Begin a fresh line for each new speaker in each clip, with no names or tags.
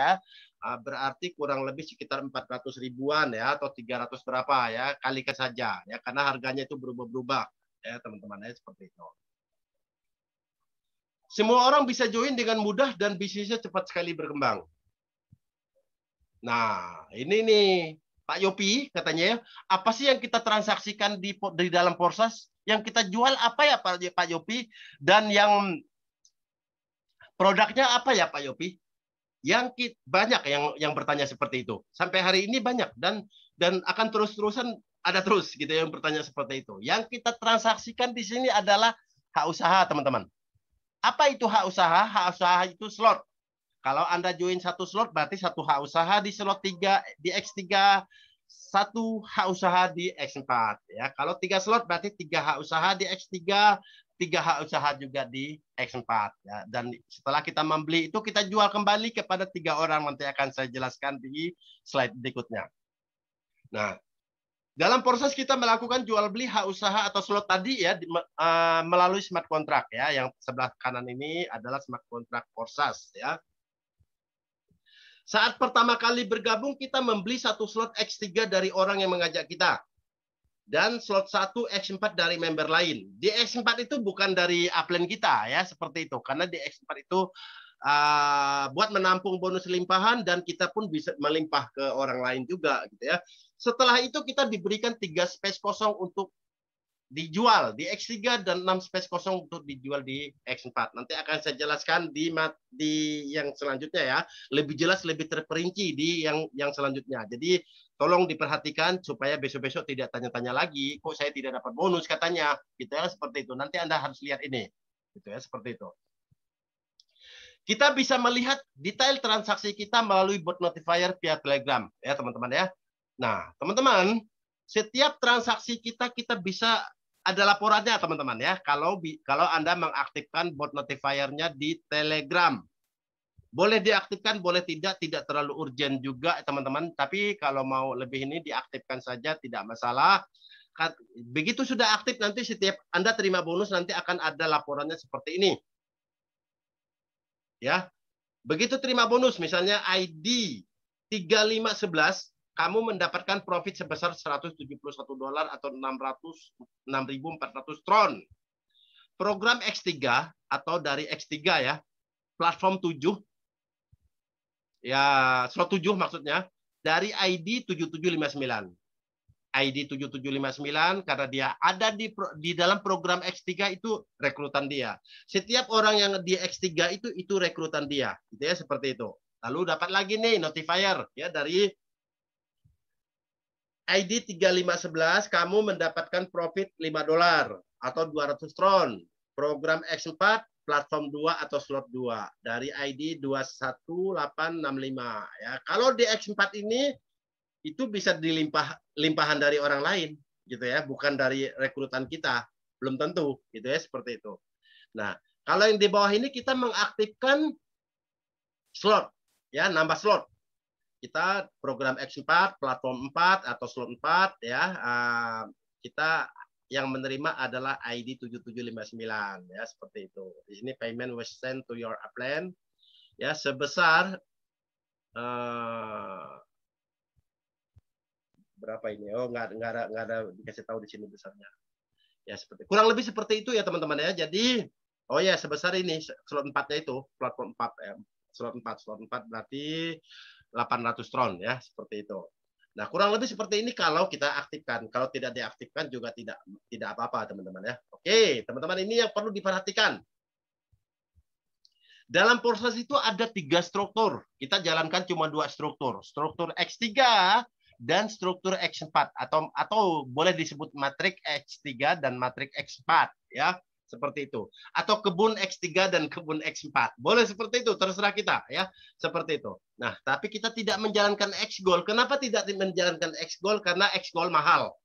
ya. Berarti kurang lebih sekitar 400 ribuan ya, atau 300 berapa ya, kalikan saja ya, karena harganya itu berubah-ubah ya teman-teman ya, seperti itu. Semua orang bisa join dengan mudah dan bisnisnya cepat sekali berkembang. Nah, ini nih Pak Yopi katanya ya, apa sih yang kita transaksikan di dalam Porsas? Yang kita jual apa ya Pak Yopi? Dan yang produknya apa ya Pak Yopi? Yang banyak yang bertanya seperti itu. Sampai hari ini banyak dan akan terus-terusan ada terus gitu yang bertanya seperti itu. Yang kita transaksikan di sini adalah hak usaha, teman-teman. Apa itu hak usaha? Hak usaha itu slot. Kalau Anda join satu slot berarti satu hak usaha di slot 3 di X3, satu hak usaha di X4 ya. Kalau 3 slot berarti 3 hak usaha di X3, 3 hak usaha juga di X4 ya. Dan setelah kita membeli itu kita jual kembali kepada 3 orang, nanti akan saya jelaskan di slide berikutnya. Nah, dalam proses kita melakukan jual beli hak usaha atau slot tadi ya melalui smart contract ya. Yang sebelah kanan ini adalah smart contract Porsas ya. Saat pertama kali bergabung, kita membeli satu slot X3 dari orang yang mengajak kita. Dan slot 1 X4 dari member lain. Di X4 itu bukan dari upline kita ya, seperti itu. Karena di X4 itu buat menampung bonus limpahan dan kita pun bisa melimpah ke orang lain juga gitu ya. Setelah itu kita diberikan 3 space kosong untuk dijual di X3 dan 6 space kosong untuk dijual di X4. Nanti akan saya jelaskan di yang selanjutnya ya. Lebih jelas, lebih terperinci di yang selanjutnya. Jadi tolong diperhatikan supaya besok-besok tidak tanya-tanya lagi, kok saya tidak dapat bonus katanya. Gitu ya, seperti itu. Nanti Anda harus lihat ini. Gitu ya, seperti itu. Kita bisa melihat detail transaksi kita melalui bot notifier via Telegram ya, teman-teman ya. Nah, teman-teman, setiap transaksi kita bisa ada laporannya teman-teman ya. Kalau Anda mengaktifkan bot notifier-nya di Telegram. Boleh diaktifkan, boleh tidak terlalu urgent juga teman-teman. Tapi kalau mau lebih ini diaktifkan saja, tidak masalah. Begitu sudah aktif nanti setiap Anda terima bonus nanti akan ada laporannya seperti ini. Ya. Begitu terima bonus misalnya ID 3511 kamu mendapatkan profit sebesar $171 atau 6.400 tron. Program X3 atau dari X3 ya, platform 7, ya slot 7 maksudnya, dari ID 7759. ID 7759 karena dia ada di dalam program X3 itu rekrutan dia. Setiap orang yang di X3 itu rekrutan dia, gitu ya, seperti itu. Lalu dapat lagi nih notifier ya dari ID 3511 kamu mendapatkan profit $5 atau 200 tron. Program X4 platform 2 atau slot 2 dari ID 21865 ya. Kalau di X4 ini itu bisa limpahan dari orang lain gitu ya, bukan dari rekrutan kita, belum tentu gitu ya, seperti itu. Nah, kalau yang di bawah ini kita mengaktifkan slot ya, nambah slot. Kita program X4, platform 4 atau slot 4 ya, kita yang menerima adalah ID 7759 ya, seperti itu. Di sini payment was sent to your upline ya sebesar berapa ini? Oh, nggak ada dikasih tahu di sini besarnya. Ya seperti kurang lebih seperti itu ya teman-teman ya. Jadi oh ya sebesar ini slot 4-nya itu platform 4 ya. Slot 4 berarti 800 tron ya, seperti itu. Nah, kurang lebih seperti ini kalau kita aktifkan. Kalau tidak diaktifkan juga tidak apa-apa teman-teman ya. Oke, teman-teman, ini yang perlu diperhatikan. Dalam proses itu ada 3 struktur. Kita jalankan cuma 2 struktur. Struktur X3 dan struktur X4 atau boleh disebut matrik X3 dan matrik X4 ya, seperti itu. Atau kebun X3 dan kebun X4. Boleh seperti itu, terserah kita ya, seperti itu. Nah, tapi kita tidak menjalankan X-Gold. Kenapa tidak menjalankan X-Gold? Karena X-Gold mahal.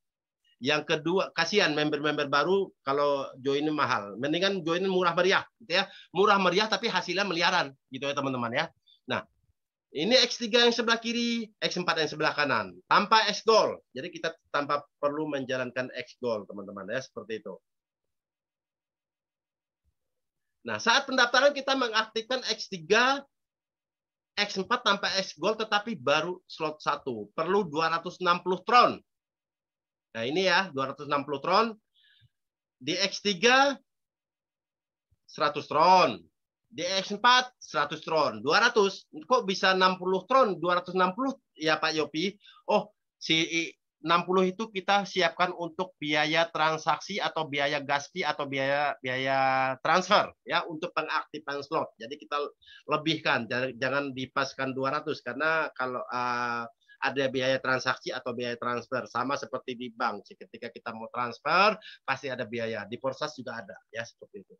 Yang kedua, kasihan member-member baru kalau joinin mahal. Mendingan joinin murah meriah gitu ya. Murah meriah tapi hasilnya miliaran gitu ya teman-teman ya. Nah, ini X3 yang sebelah kiri, X4 yang sebelah kanan. Tanpa X-Gold. Jadi kita tanpa perlu menjalankan X-Gold, teman-teman ya, seperti itu. Nah, saat pendaftaran kita mengaktifkan X3 X4 tanpa X Gold tetapi baru slot 1. Perlu 260 tron. Nah ini ya, 260 tron. Di X3, 100 tron. Di X4, 100 tron. 200. Kok bisa 60 tron? 260 ya Pak Yopi. Oh, si 60 itu kita siapkan untuk biaya transaksi atau biaya gas fee atau biaya transfer ya untuk pengaktifan slot. Jadi kita lebihkan, jangan dipaskan 200 karena kalau ada biaya transaksi atau biaya transfer sama seperti di bank. Ketika kita mau transfer pasti ada biaya. Di Forsas juga ada ya seperti itu.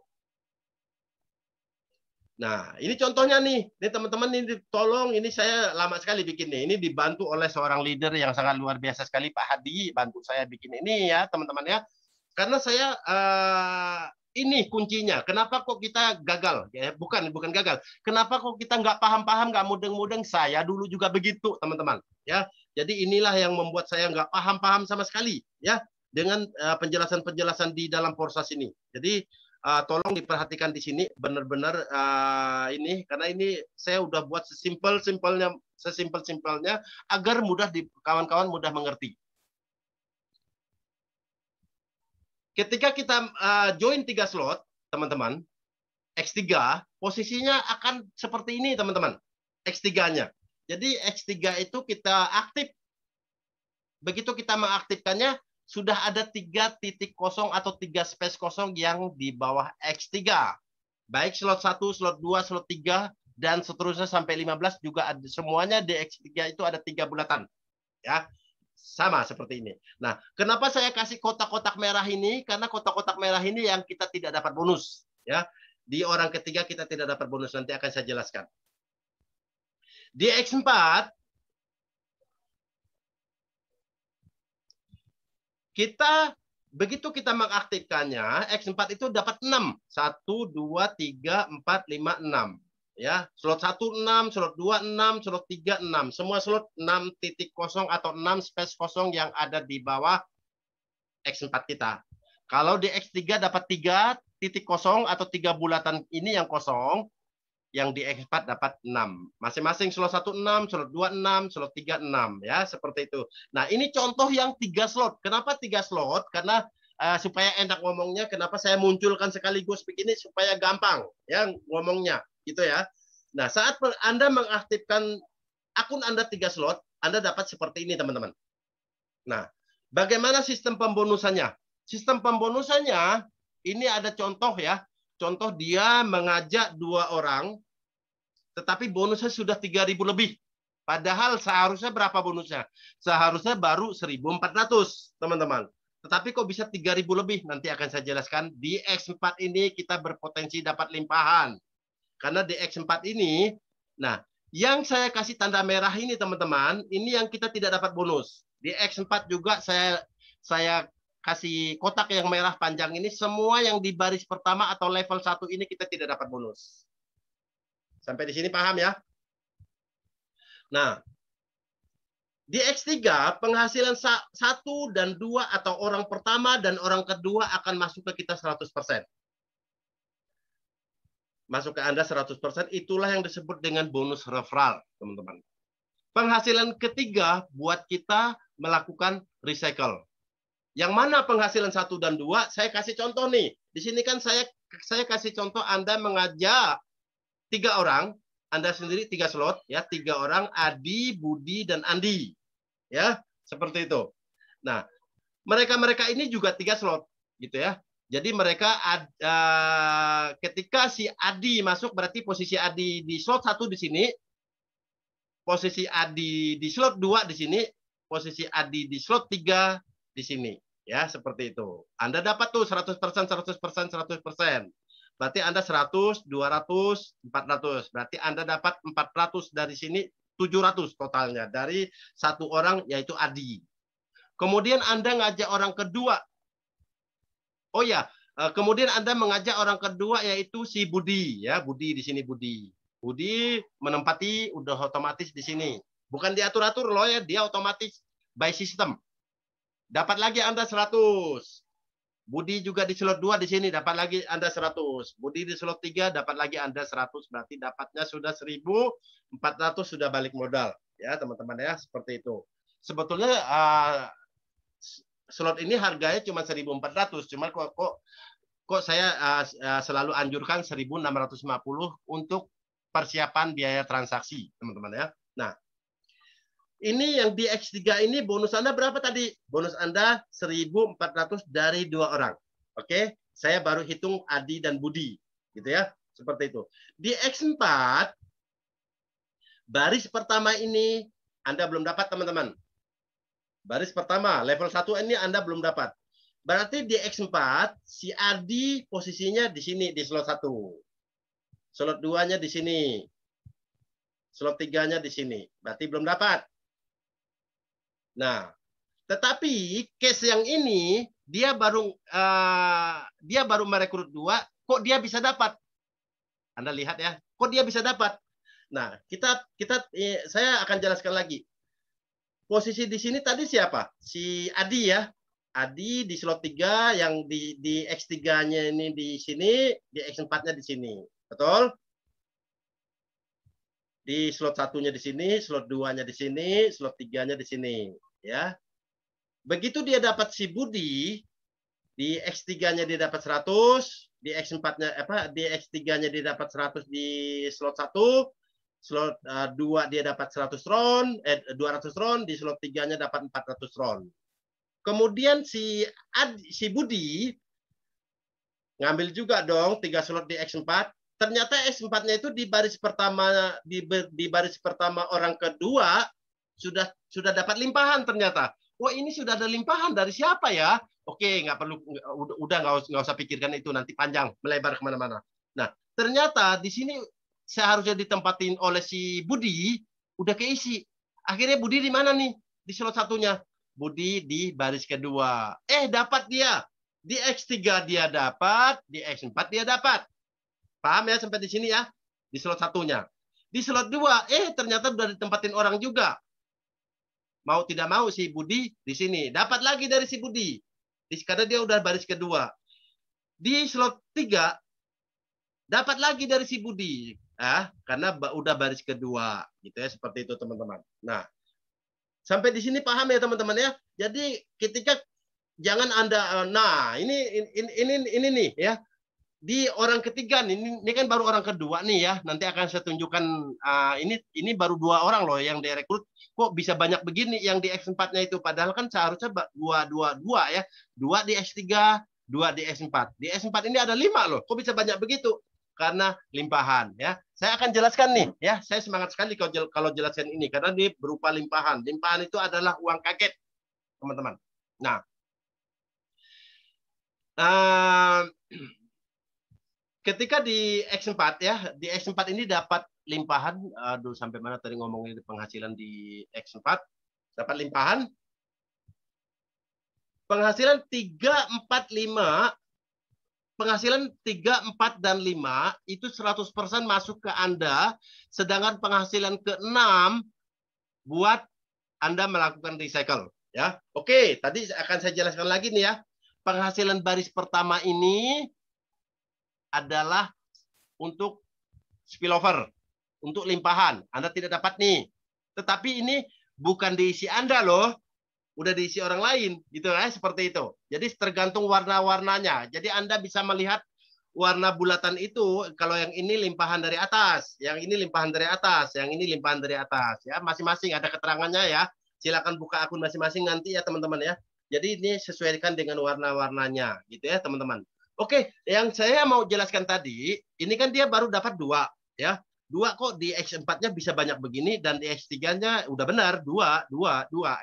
Nah, ini contohnya nih. Ini teman-teman ini tolong, ini saya lama sekali bikin nih. Ini dibantu oleh seorang leader yang sangat luar biasa sekali, Pak Hadi, bantu saya bikin ini ya, teman-teman ya. Karena saya ini kuncinya. Kenapa kok kita gagal? Ya, bukan gagal. Kenapa kok kita nggak paham-paham, nggak mudeng-mudeng? Saya dulu juga begitu, teman-teman. Ya, jadi inilah yang membuat saya nggak paham-paham sama sekali, ya, dengan penjelasan-penjelasan di dalam Forsas ini. Jadi tolong diperhatikan di sini benar-benar ini karena ini saya udah buat sesimpel-simpelnya agar mudah kawan-kawan mudah mengerti. Ketika kita join 3 slot, teman-teman, X3 posisinya akan seperti ini, teman-teman. X3-nya. Jadi X3 itu kita aktif. Begitu kita mengaktifkannya, sudah ada 3 titik kosong atau 3 space kosong yang di bawah X3. Baik slot 1, slot 2, slot 3, dan seterusnya sampai 15 juga ada. Semuanya di X3 itu ada 3 bulatan. Ya, sama seperti ini. Nah, kenapa saya kasih kotak-kotak merah ini? Karena kotak-kotak merah ini yang kita tidak dapat bonus. Ya, di orang ketiga kita tidak dapat bonus. Nanti akan saya jelaskan. Di X4, begitu kita mengaktifkannya, X4 itu dapat 6. 1, 2, 3, 4, 5, 6. Ya, slot 1, 6, slot 2, 6, slot 3, 6. Semua slot 6 titik kosong atau 6 space kosong yang ada di bawah X4 kita. Kalau di X3 dapat 3 titik kosong atau 3 bulatan ini yang kosong, yang di X4 dapat 6. Masing-masing slot 1 6, slot 2 6, slot 3 6 ya, seperti itu. Nah, ini contoh yang 3 slot. Kenapa 3 slot? Karena supaya enak ngomongnya, kenapa saya munculkan sekaligus begini supaya gampang ya ngomongnya gitu ya. Nah, saat Anda mengaktifkan akun Anda 3 slot, Anda dapat seperti ini, teman-teman. Nah, bagaimana sistem pembonusannya? Sistem pembonusannya ini ada contoh ya. Contoh dia mengajak 2 orang tetapi bonusnya sudah 3.000 lebih. Padahal seharusnya berapa bonusnya? Seharusnya baru 1.400, teman-teman. Tetapi kok bisa 3.000 lebih? Nanti akan saya jelaskan. Di X4 ini kita berpotensi dapat limpahan. Karena di X4 ini, nah, yang saya kasih tanda merah ini, teman-teman, ini yang kita tidak dapat bonus. Di X4 juga saya kasih kotak yang merah panjang ini, semua yang di baris pertama atau level 1 ini kita tidak dapat bonus. Sampai di sini paham ya? Nah, di X3 penghasilan 1 dan 2 atau orang pertama dan orang kedua akan masuk ke kita 100%. Masuk ke Anda 100%, itulah yang disebut dengan bonus referral, teman-teman. Penghasilan ketiga buat kita melakukan recycle. Yang mana penghasilan 1 dan 2, saya kasih contoh nih. Di sini kan saya kasih contoh Anda mengajak 3 orang, Anda sendiri 3 slot, ya, 3 orang, Adi, Budi, dan Andi, ya, seperti itu. Nah, mereka ini juga 3 slot, gitu ya. Jadi mereka ketika si Adi masuk, berarti posisi Adi di slot 1 di sini, posisi Adi di slot 2 di sini, posisi Adi di slot 3 di sini, ya, seperti itu. Anda dapat tuh 100%, 100%, 100%. Berarti Anda 100, 200, 400. Berarti Anda dapat 400 dari sini, 700 totalnya. Dari 1 orang, yaitu Adi. Kemudian Anda ngajak orang kedua. Oh ya, kemudian Anda mengajak orang kedua, yaitu si Budi. Ya, Budi di sini, Budi. Budi menempati, udah otomatis di sini. Bukan diatur-atur loh ya, dia otomatis by system. Dapat lagi Anda 100. Budi juga di slot 2 di sini dapat lagi Anda 100. Budi di slot 3 dapat lagi Anda 100. Berarti dapatnya sudah 1.400 sudah balik modal. Ya teman-teman ya, seperti itu. Sebetulnya slot ini harganya cuma 1.400. Cuma kok saya selalu anjurkan 1.650 untuk persiapan biaya transaksi, teman-teman ya. Nah, ini yang di X3 ini bonus Anda berapa tadi? Bonus Anda 1.400 dari 2 orang. Oke, saya baru hitung Adi dan Budi, gitu ya. Seperti itu. Di X4 baris pertama ini Anda belum dapat, teman-teman. Baris pertama, level 1 ini Anda belum dapat. Berarti di X4 si Adi posisinya di sini di slot 1. Slot 2-nya di sini. Slot 3-nya di sini. Berarti belum dapat. Nah, tetapi case yang ini dia baru merekrut 2, kok dia bisa dapat? Anda lihat ya, kok dia bisa dapat? Nah, saya akan jelaskan lagi. Posisi di sini tadi siapa? Si Adi ya. Adi di slot 3, yang di X3-nya ini di sini, di X4-nya di sini. Betul? Di slot 1-nya di sini, slot 2-nya di sini, slot 3-nya di sini, ya. Begitu dia dapat si Budi, di X3-nya dia dapat 100, di X4-nya di X3-nya dia dapat 100 di slot 1, slot 2 dia dapat 200 ron, di slot 3-nya dapat 400 ron. Kemudian si Budi ngambil juga dong 3 slot di X4. Ternyata X4-nya itu di baris pertama orang kedua sudah dapat limpahan ternyata. Wah, ini sudah ada limpahan dari siapa ya? Oke, nggak perlu, udah nggak usah pikirkan itu, nanti panjang melebar kemana-mana. Nah, ternyata di sini seharusnya ditempatin oleh si Budi udah keisi. Akhirnya Budi di mana nih? Di slot 1-nya. Budi di baris kedua. Dapat dia. Di X3 dia dapat, di X4 dia dapat. Paham ya sampai di sini ya? Di slot 1-nya. Di slot 2, ternyata udah ditempatin orang juga. Mau tidak mau si Budi di sini. Dapat lagi dari si Budi. Karena dia udah baris kedua. Di slot 3, dapat lagi dari si Budi. Karena udah baris kedua. Gitu ya, seperti itu teman-teman. Nah, sampai di sini paham ya teman-teman ya? Jadi ketika jangan Anda, ini nih ya. Di orang ketiga nih, ini kan baru orang kedua nih ya. Nanti akan saya tunjukkan, ini baru 2 orang loh yang direkrut. Kok bisa banyak begini yang di X4-nya itu? Padahal kan seharusnya 2 ya. 2 di X3, 2 di X4. Di X4 ini ada 5 loh. Kok bisa banyak begitu? Karena limpahan ya. Saya akan jelaskan nih ya. Saya semangat sekali kalau jelaskan ini karena dia berupa limpahan. Limpahan itu adalah uang kaget, teman-teman. Nah, ketika di X4 ya, di X4 ini dapat limpahan, sampai mana tadi ngomongin penghasilan di X4, dapat limpahan, penghasilan 3, 4, 5, penghasilan 3, 4, dan 5 itu 100% masuk ke Anda, sedangkan penghasilan ke-6 buat Anda melakukan recycle. Ya, oke, tadi akan saya jelaskan lagi nih ya. Penghasilan baris pertama ini adalah untuk spillover, untuk limpahan. Anda tidak dapat nih. Tetapi ini bukan diisi Anda loh, udah diisi orang lain, gitu ya, seperti itu. Jadi tergantung warna-warnanya. Jadi Anda bisa melihat warna bulatan itu, kalau yang ini limpahan dari atas, yang ini limpahan dari atas, yang ini limpahan dari atas, ya, masing-masing ada keterangannya ya. Silakan buka akun masing-masing nanti ya teman-teman ya. Jadi ini sesuaikan dengan warna-warnanya, gitu ya teman-teman. Oke, yang saya mau jelaskan tadi, ini kan dia baru dapat 2 ya. 2 kok di X4-nya bisa banyak begini dan di X3-nya udah benar 2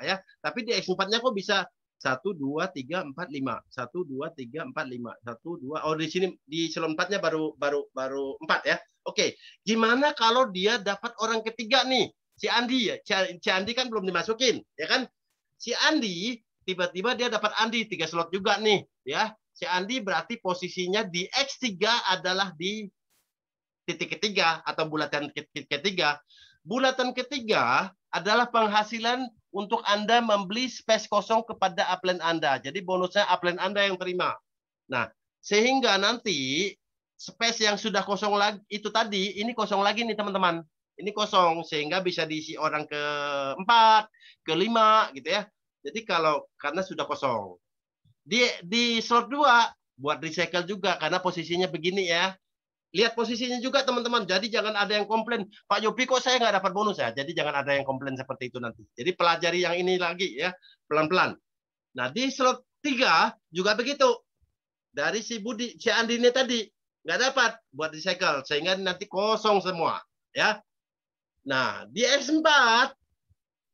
ya. Tapi di X4-nya kok bisa 1 2 3 4 5. 1 2 3 4 5. 1 2. Oh, di sini di slot 4-nya baru 4 ya. Oke, gimana kalau dia dapat orang ketiga nih? Si Andi ya. Si Andi kan belum dimasukin, ya kan? Si Andi tiba-tiba dia dapat Andi 3 slot juga nih, ya. Si Andi berarti posisinya di X3 adalah di titik ketiga atau bulatan ketiga. Bulatan ketiga adalah penghasilan untuk Anda membeli space kosong kepada upline Anda. Jadi bonusnya upline Anda yang terima. Nah, sehingga nanti space yang sudah kosong lagi itu tadi, ini kosong lagi nih teman-teman. Ini kosong sehingga bisa diisi orang ke-4, ke-5 gitu ya. Jadi karena sudah kosong. Di slot 2 buat recycle juga karena posisinya begini ya. Lihat posisinya juga teman-teman. Jadi jangan ada yang komplain, Pak Yopi kok saya nggak dapat bonus ya. Jadi jangan ada yang komplain seperti itu nanti. Jadi pelajari yang ini lagi ya, pelan-pelan. Nah, di slot 3 juga begitu. Dari si Budi, si Andini tadi nggak dapat buat recycle sehingga nanti kosong semua ya. Nah, di X4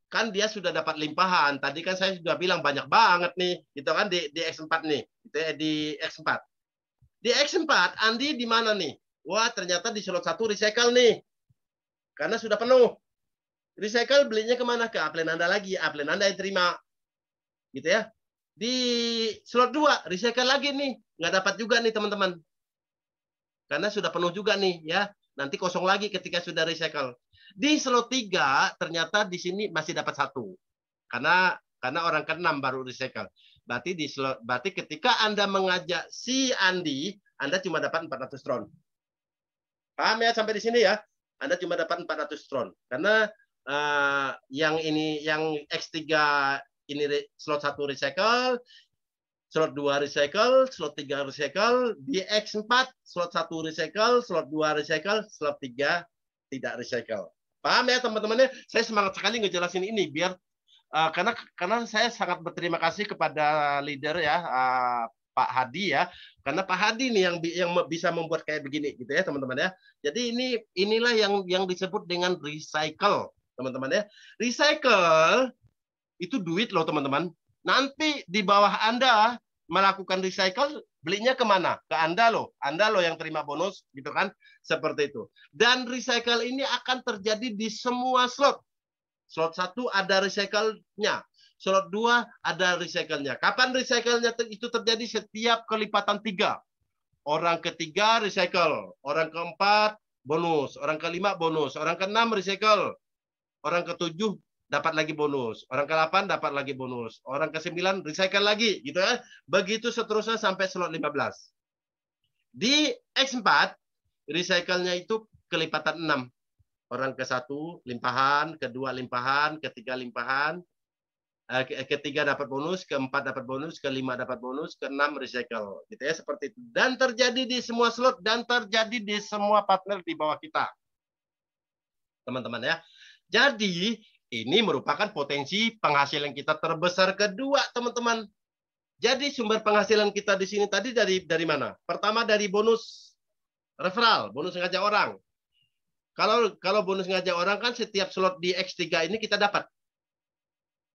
kan dia sudah dapat limpahan. Tadi kan saya sudah bilang banyak banget nih, gitu kan di X4 nih, gitu ya, di X4. Di X4 Andi di mana nih? Wah, ternyata di slot 1 recycle nih. Karena sudah penuh. Recycle belinya kemana? Ke upline Anda lagi. Upline Anda yang terima. Gitu ya. Di slot 2 recycle lagi nih. Nggak dapat juga nih teman-teman. Karena sudah penuh juga nih ya. Nanti kosong lagi ketika sudah recycle. Di slot 3 ternyata di sini masih dapat 1. Karena orang ke-6 baru recycle. Berarti ketika Anda mengajak si Andi, Anda cuma dapat 400 tron. Paham ya sampai di sini ya? Anda cuma dapat 400 tron. Karena yang X3 ini slot 1 recycle, slot 2 recycle, slot 3 recycle, di X4 slot 1 recycle, slot 2 recycle, slot 3 tidak recycle. Paham ya teman-temannya? Saya semangat sekali ngejelasin ini biar karena saya sangat berterima kasih kepada leader ya Pak Hadi ya, karena Pak Hadi nih yang bisa membuat kayak begini gitu ya teman-teman ya. Jadi inilah yang disebut dengan recycle teman-teman ya. Recycle itu duit loh teman-teman. Nanti di bawah Anda melakukan recycle, belinya kemana? Ke Anda loh yang terima bonus gitu kan, seperti itu. Dan recycle ini akan terjadi di semua slot. Slot 1 ada recycle-nya. Slot 2 ada recycle-nya. Kapan recycle-nya itu terjadi? Setiap kelipatan 3. Orang ketiga recycle. Orang keempat bonus. Orang kelima bonus. Orang keenam recycle. Orang ketujuh dapat lagi bonus. Orang ke-8 dapat lagi bonus. Orang ke-9 recycle lagi. Gitu ya. Begitu seterusnya sampai slot 15. Di X4, recycle-nya itu kelipatan 6. Orang ke-1 limpahan, kedua limpahan, ketiga limpahan, ketiga dapat bonus, keempat dapat bonus, kelima dapat bonus, keenam recycle, gitu ya seperti itu. Dan terjadi di semua slot dan terjadi di semua partner di bawah kita, teman-teman ya. Jadi ini merupakan potensi penghasilan kita terbesar kedua, teman-teman. Jadi sumber penghasilan kita di sini tadi dari mana? Pertama dari bonus referral, bonus ngajak orang. Kalau bonus ngajak orang kan setiap slot di X3 ini kita dapat.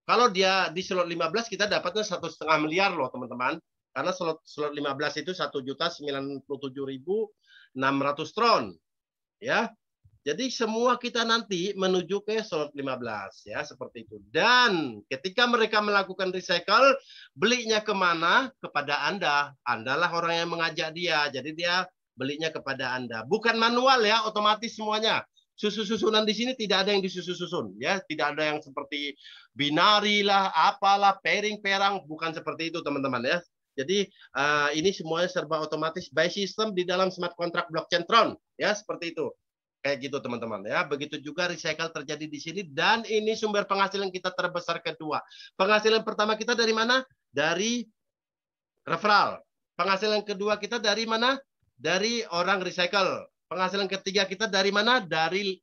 Kalau dia di slot 15 kita dapatnya 1,5 miliar loh teman-teman. Karena slot 15 itu 1.097.600 tron. Ya. Jadi semua kita nanti menuju ke slot 15 ya seperti itu. Dan ketika mereka melakukan recycle, belinya kemana? Kepada Anda. Andalah orang yang mengajak dia. Jadi dia belinya kepada Anda. Bukan manual ya, otomatis semuanya. Susu-susunan di sini tidak ada yang disusun-susun ya, tidak ada yang seperti binari lah, apalah, pairing perang, bukan seperti itu teman-teman ya. Jadi ini semuanya serba otomatis by system di dalam smart contract blockchain Tron ya, seperti itu. Kayak gitu teman-teman ya. Begitu juga recycle terjadi di sini dan ini sumber penghasilan kita terbesar kedua. Penghasilan pertama kita dari mana? Dari referral. Penghasilan kedua kita dari mana? Dari orang recycle. Penghasilan ketiga kita dari mana? Dari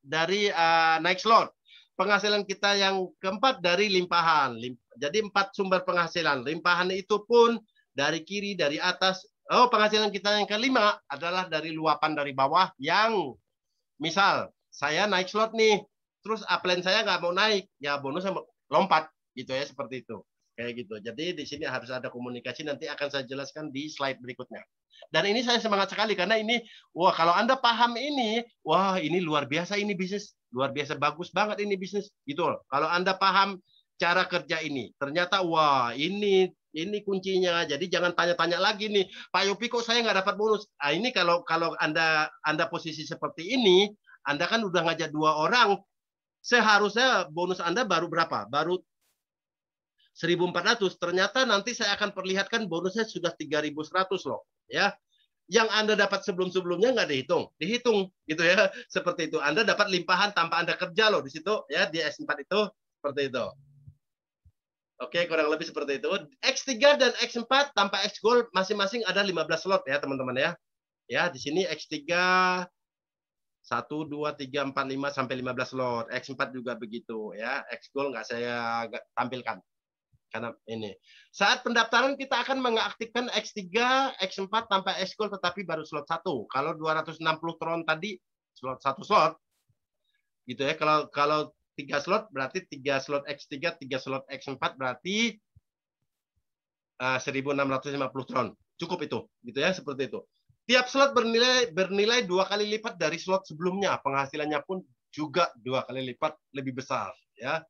naik slot. Penghasilan kita yang keempat dari limpahan. Jadi 4 sumber penghasilan. Limpahan itu pun dari kiri, dari atas. Oh, penghasilan kita yang kelima adalah dari luapan dari bawah yang misal saya naik slot nih, terus upline saya nggak mau naik, ya bonusnya lompat gitu ya, seperti itu. Kayak gitu. Jadi di sini harus ada komunikasi, nanti akan saya jelaskan di slide berikutnya. Dan ini saya semangat sekali karena ini, wah kalau Anda paham ini, wah ini luar biasa ini bisnis, luar biasa bagus banget ini bisnis, gitu loh. Kalau Anda paham cara kerja ini, ternyata wah ini kuncinya. Jadi jangan tanya-tanya lagi nih, Pak Yopi kok saya nggak dapat bonus. Nah, ini kalau Anda posisi seperti ini, Anda kan udah ngajak 2 orang, seharusnya bonus Anda baru berapa? 1.400, ternyata nanti saya akan perlihatkan bonusnya sudah 3.100 loh, ya. Yang Anda dapat sebelum-sebelumnya nggak dihitung gitu ya. Seperti itu. Anda dapat limpahan tanpa Anda kerja loh di situ ya, di X4 itu seperti itu. Oke, kurang lebih seperti itu. X3 dan X4 tanpa X Gold masing-masing ada 15 slot ya, teman-teman ya. Ya, di sini X3 1 2 3 4 5 sampai 15 slot. X4 juga begitu ya. X Gold nggak saya tampilkan. Karena ini saat pendaftaran kita akan mengaktifkan X3, X4 tanpa X Gold tetapi baru slot 1. Kalau 260 tron tadi slot 1 slot gitu ya. Kalau 3 slot berarti 3 slot X3, 3 slot X4 berarti 1.650 tron. Cukup itu gitu ya, seperti itu. Tiap slot bernilai 2 kali lipat dari slot sebelumnya. Penghasilannya pun juga 2 kali lipat lebih besar ya.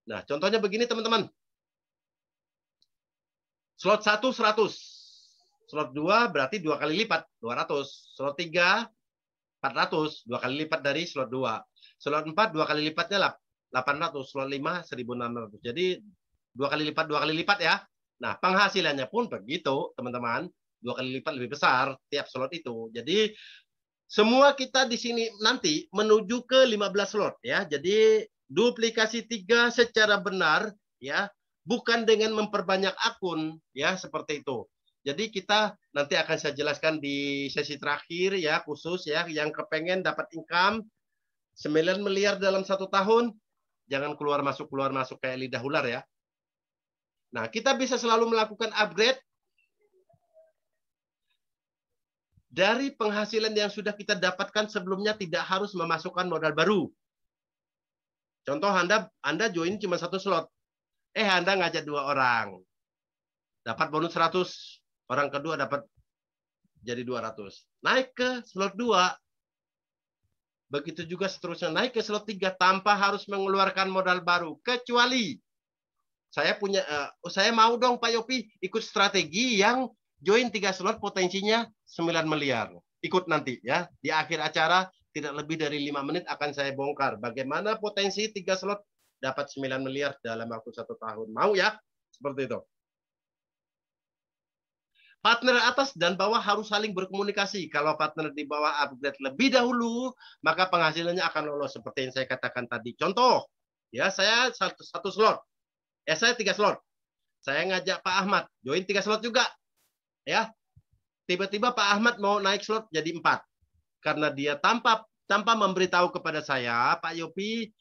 Nah, contohnya begini teman-teman. Slot 1 100. Slot 2 berarti 2 kali lipat 200. Slot 3 400, 2 kali lipat dari slot 2. Slot 4 2 kali lipatnya 800, slot 5 1.600. Jadi 2 kali lipat ya. Nah, penghasilannya pun begitu, teman-teman. 2 kali lipat lebih besar tiap slot itu. Jadi semua kita di sini nanti menuju ke 15 slot ya. Jadi duplikasi 3 secara benar ya. Bukan dengan memperbanyak akun ya, seperti itu. Jadi kita nanti akan saya jelaskan di sesi terakhir ya, khusus ya yang kepengen dapat income 9 miliar dalam 1 tahun, jangan keluar masuk kayak lidah ular ya. Nah, kita bisa selalu melakukan upgrade dari penghasilan yang sudah kita dapatkan sebelumnya, tidak harus memasukkan modal baru. Contoh Anda join cuma 1 slot. Anda ngajak 2 orang. Dapat bonus 100. Orang kedua dapat jadi 200. Naik ke slot 2. Begitu juga seterusnya. Naik ke slot 3 tanpa harus mengeluarkan modal baru. Kecuali saya mau dong Pak Yopi ikut strategi yang join 3 slot potensinya 9 miliar. Ikut nanti ya. Di akhir acara tidak lebih dari 5 menit akan saya bongkar. Bagaimana potensi 3 slot dapat 9 miliar dalam waktu 1 tahun. Mau ya? Seperti itu. Partner atas dan bawah harus saling berkomunikasi. Kalau partner di bawah upgrade lebih dahulu, maka penghasilannya akan lolos seperti yang saya katakan tadi. Contoh, ya saya satu slot. Saya 3 slot. Saya ngajak Pak Ahmad, join 3 slot juga. Ya. Tiba-tiba Pak Ahmad mau naik slot jadi 4. Karena dia tanpa memberitahu kepada saya, Pak Yopi,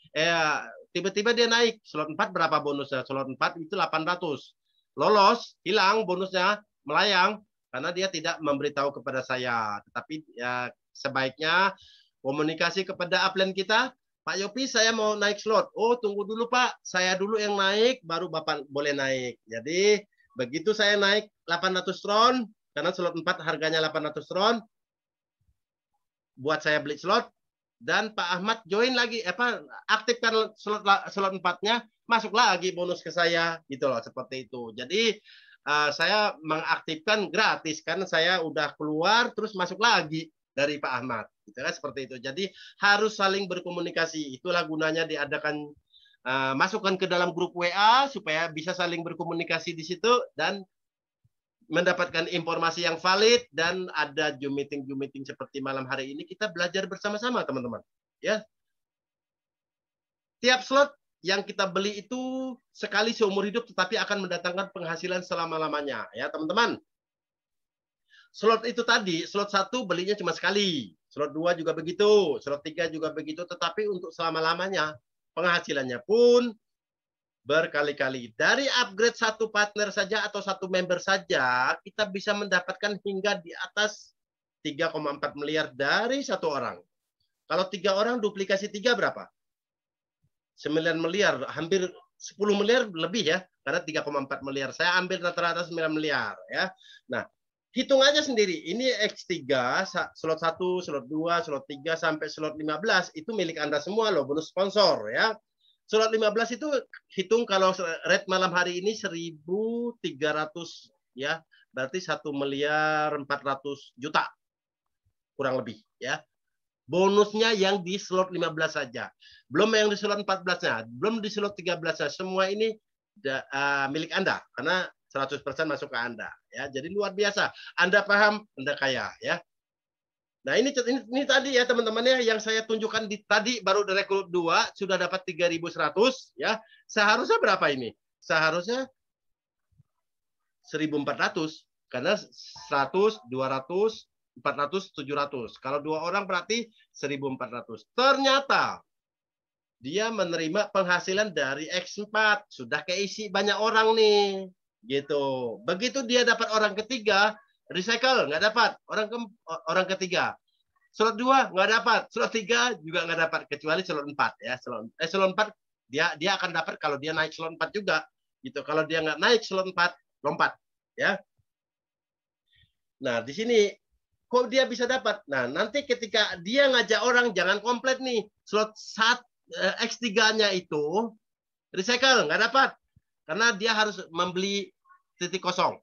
tiba-tiba dia naik. Slot 4 berapa bonusnya? Slot 4 itu 800. Lolos, hilang bonusnya, melayang karena dia tidak memberitahu kepada saya. Tetapi ya sebaiknya komunikasi kepada upline kita, Pak Yopi saya mau naik slot. Oh tunggu dulu Pak, saya dulu yang naik baru Bapak boleh naik. Jadi begitu saya naik 800 tron, karena slot 4 harganya 800 tron, buat saya beli slot, dan Pak Ahmad join lagi, aktifkan slot 4-nya, masuk lagi bonus ke saya, gitu loh, seperti itu. Jadi saya mengaktifkan gratis karena saya udah keluar terus masuk lagi dari Pak Ahmad, gitu kan, seperti itu. Jadi harus saling berkomunikasi. Itulah gunanya diadakan masukkan ke dalam grup WA supaya bisa saling berkomunikasi di situ dan mendapatkan informasi yang valid, dan ada Zoom meeting seperti malam hari ini kita belajar bersama-sama teman-teman. Ya, tiap slot yang kita beli itu sekali seumur hidup, tetapi akan mendatangkan penghasilan selama-lamanya. Ya, teman-teman. Slot itu tadi, slot 1 belinya cuma sekali. Slot 2 juga begitu. Slot 3 juga begitu. Tetapi untuk selama-lamanya, penghasilannya pun berkali-kali. Dari upgrade 1 partner saja atau 1 member saja, kita bisa mendapatkan hingga di atas 3,4 miliar dari 1 orang. Kalau 3 orang, duplikasi 3 berapa? 9 miliar, hampir 10 miliar lebih ya, karena 3,4 miliar. Saya ambil rata-rata 9 miliar ya. Nah, hitung aja sendiri. Ini X3, slot 1, slot 2, slot 3 sampai slot 15 itu milik Anda semua loh, bonus sponsor ya. Slot 15 itu hitung kalau rate malam hari ini 1.300 ya. Berarti 1 miliar 400 juta kurang lebih ya. Bonusnya yang di slot 15 saja. Belum yang di slot 14-nya, belum di slot 13-nya. Semua ini milik Anda karena 100% masuk ke Anda ya. Jadi luar biasa. Anda paham, Anda kaya ya. Nah, ini tadi ya teman-teman ya yang saya tunjukkan tadi baru rekrut 2 sudah dapat 3.100 ya. Seharusnya berapa ini? Seharusnya 1.400 karena 100, 200, 400, 700. Kalau 2 orang berarti 1.400. Ternyata dia menerima penghasilan dari X4. Sudah keisi banyak orang nih. Gitu. Begitu dia dapat orang ketiga, recycle nggak dapat. Orang ketiga. Slot 2 nggak dapat. Slot 3 juga nggak dapat kecuali slot 4 ya. Slot 4 dia akan dapat kalau dia naik slot 4 juga. Gitu. Kalau dia nggak naik slot 4, lompat ya. Nah, di sini kok dia bisa dapat? Nah, nanti ketika dia ngajak orang jangan komplit nih. Slot X3-nya itu recycle nggak dapat. Karena dia harus membeli titik kosong.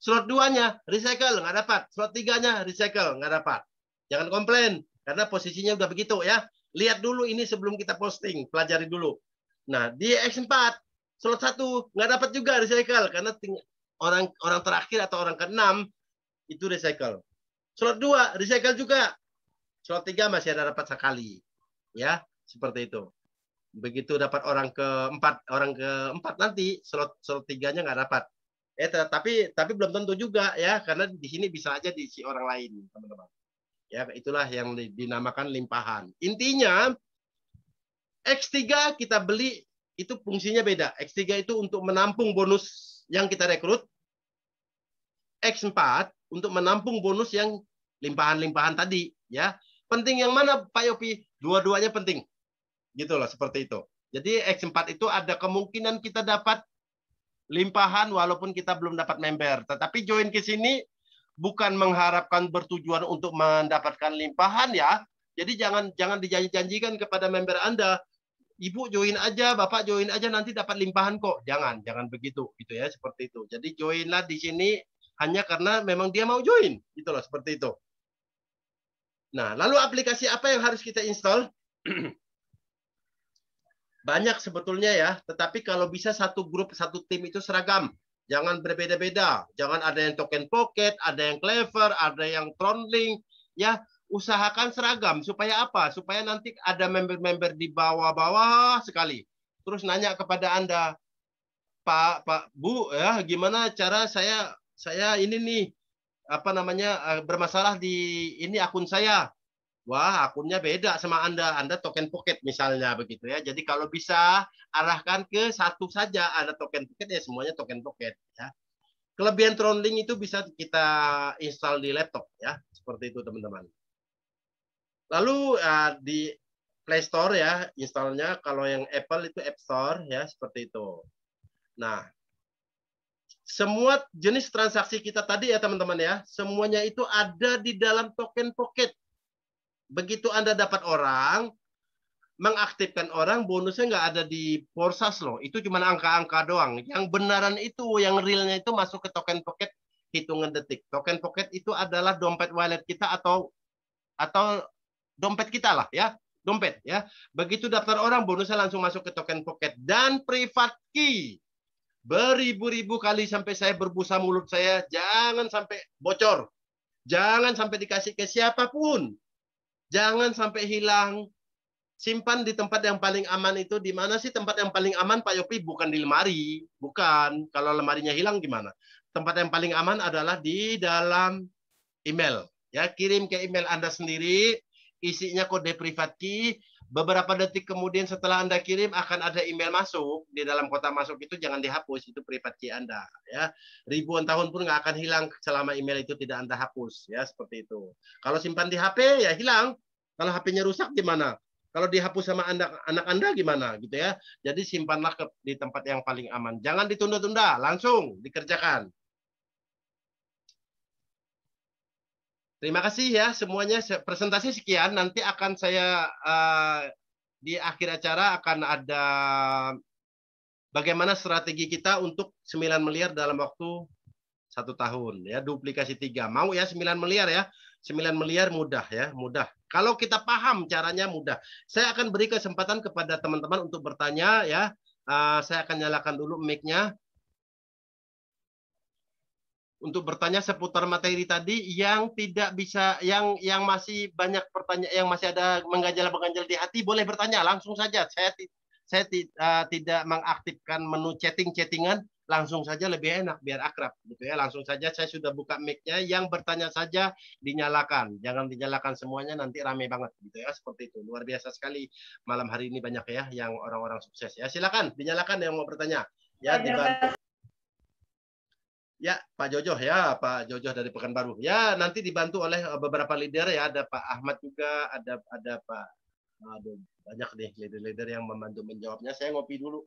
Slot 2-nya recycle nggak dapat. Slot 3-nya recycle nggak dapat. Jangan komplain karena posisinya udah begitu ya. Lihat dulu ini sebelum kita posting, pelajari dulu. Nah, di X4 slot 1 nggak dapat juga recycle karena orang terakhir atau orang ke-6 itu recycle. Slot 2 recycle juga. Slot 3 masih ada dapat sekali. Ya, seperti itu. Begitu dapat orang keempat nanti slot 3-nya nggak dapat. Tapi belum tentu juga ya karena di sini bisa aja diisi orang lain, teman-teman. Ya, itulah yang dinamakan limpahan. Intinya X3 kita beli itu fungsinya beda. X3 itu untuk menampung bonus yang kita rekrut. X4 untuk menampung bonus yang limpahan-limpahan tadi ya. Penting yang mana Pak Yopi? Dua-duanya penting. Gitu loh, seperti itu. Jadi X4 itu ada kemungkinan kita dapat limpahan walaupun kita belum dapat member. Tetapi join ke sini bukan mengharapkan bertujuan untuk mendapatkan limpahan ya. Jadi jangan dijanjikan kepada member Anda, Ibu join aja, Bapak join aja nanti dapat limpahan kok. Jangan begitu gitu ya, seperti itu. Jadi joinlah di sini hanya karena memang dia mau join, gitu loh, seperti itu. Nah, lalu aplikasi apa yang harus kita install? Banyak sebetulnya ya, tetapi kalau bisa satu grup, satu tim itu seragam. Jangan berbeda-beda. Jangan ada yang token pocket, ada yang clever, ada yang Tronlink. Ya, usahakan seragam. Supaya apa? Supaya nanti ada member-member di bawah-bawah sekali. Terus nanya kepada Anda, Pak, Bu, ya gimana cara saya ini nih, apa namanya, bermasalah di ini akun saya. Wah, akunnya beda sama Anda. Anda token pocket misalnya begitu ya. Jadi kalau bisa arahkan ke satu saja. Ada token pocket ya semuanya token pocket ya. Kelebihan Tronlink itu bisa kita install di laptop ya. Seperti itu teman-teman. Lalu di Play Store ya installnya. Kalau yang Apple itu App Store ya seperti itu. Nah, semua jenis transaksi kita tadi ya teman-teman ya. Semuanya itu ada di dalam token pocket. Begitu Anda dapat orang, mengaktifkan orang, bonusnya nggak ada di Forsas loh. Itu cuma angka-angka doang. Yang benaran itu, yang realnya itu masuk ke token pocket hitungan detik. Token pocket itu adalah dompet wallet kita atau dompet kita lah ya. Dompet ya. Begitu daftar orang, bonusnya langsung masuk ke token pocket. Dan private key. Beribu-ribu kali sampai saya berbusa mulut saya, jangan sampai bocor. Jangan sampai dikasih ke siapapun. Jangan sampai hilang. Simpan di tempat yang paling aman itu. Di mana sih tempat yang paling aman Pak Yopi? Bukan di lemari. Bukan. Kalau lemarinya hilang gimana? Tempat yang paling aman adalah di dalam email. Ya, kirim ke email Anda sendiri. Isinya kode private key. Beberapa detik kemudian setelah Anda kirim akan ada email masuk. Di dalam kotak masuk itu jangan dihapus. Itu private key Anda. Ya, ribuan tahun pun nggak akan hilang selama email itu tidak Anda hapus. Ya, seperti itu. Kalau simpan di HP ya hilang. Kalau HP-nya rusak gimana? Kalau dihapus sama anak Anda gimana gitu ya. Jadi simpanlah di tempat yang paling aman. Jangan ditunda-tunda, langsung dikerjakan. Terima kasih ya semuanya. Presentasi sekian. Nanti akan saya di akhir acara akan ada bagaimana strategi kita untuk 9 miliar dalam waktu 1 tahun ya. Duplikasi 3. Mau ya 9 miliar ya. 9 miliar mudah ya, mudah. Kalau kita paham caranya mudah. Saya akan beri kesempatan kepada teman-teman untuk bertanya ya. Saya akan nyalakan dulu mic-nya untuk bertanya seputar materi tadi. Yang tidak bisa, yang masih banyak pertanyaan, yang masih ada mengganjal-mengganjal di hati, boleh bertanya langsung saja. Saya tidak mengaktifkan menu chatting-chattingan, langsung saja lebih enak biar akrab gitu ya. Langsung saja, saya sudah buka mic-nya, yang bertanya saja dinyalakan, jangan dinyalakan semuanya, nanti rame banget gitu ya. Seperti itu. Luar biasa sekali malam hari ini, banyak ya yang orang-orang sukses ya. Silakan dinyalakan yang mau bertanya ya, dibantu. Ya, Pak Jojo ya, Pak Jojo dari Pekanbaru. Ya, nanti dibantu oleh beberapa leader ya, ada Pak Ahmad juga, ada Pak, aduh, banyak nih leader-leader yang membantu menjawabnya. Saya ngopi dulu.